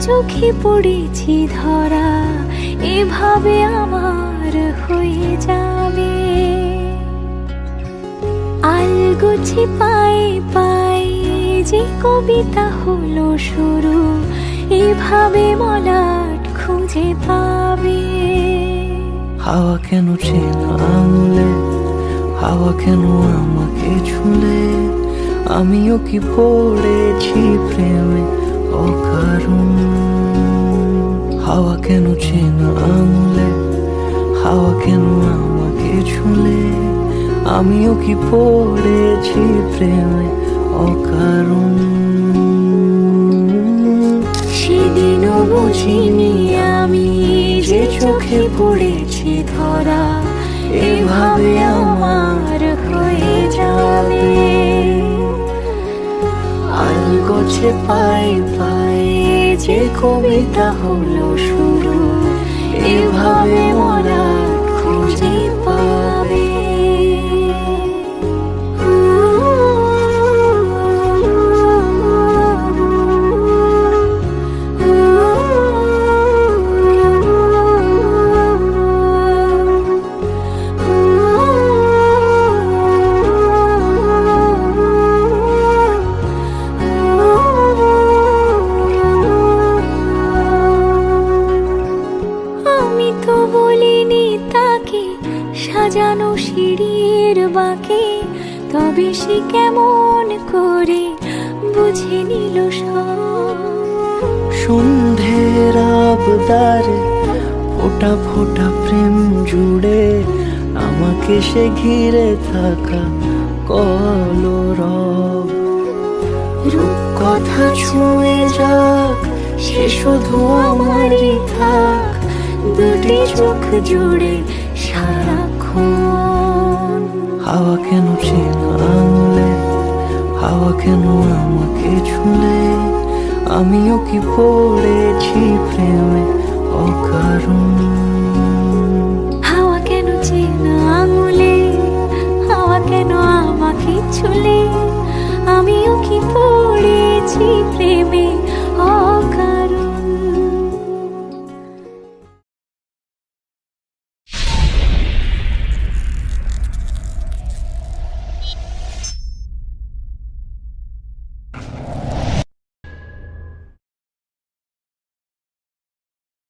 চোখে পড়েছি ধরা, এভাবে আমার হয়ে যাবে। আলগোছে পায়ে পায়ে যে কবিতা হলো শুরু, এভাবে মলাট খুঁজে পাবে। হাওয়া কেন চেনা আঙুলে, হাওয়া কেন আমাকে ছুলে, আমিও কি পড়েছি প্রেমে অকারণ। হাওয়া কেন চেনা আঙুলে, হাওয়া কেন আমাকে ছুলে, আমিও কি পড়েছি প্রেমে অকারণ। সেদিনও বুঝিনি আমি যে চোখে পড়েছি ধরা, এভাবে আমার হয়ে যাবে। আলগোছে পায়ে পায়ে যে কবিতা হলো শুরু, এভাবে মলাট খুঁজে পাবে। বলিনি তাকে সাজানো সিঁড়ির বাঁকে, তবে সে কেমন করে বুঝে নিল সব। সন্ধ্যের আবদারে ফোটা ফোটা প্রেম জুড়ে, আমাকে সে ঘিরে থাকা কলরব। রূপকথা ছুঁয়ে যাক, সে শুধু আমারই থাক, দুটি চোখ জুড়ে সারাক্ষণ। হাওয়া কেন চেনা আঙুলে, হাওয়া কেন আমাকে ছুলে, আমিও কি পড়েছি প্রেমে অকারণ। হাওয়া কেন চেনা আঙুলে, হাওয়া কেন আমাকে ছুলে, আমিও কি পড়েছি প্রেমে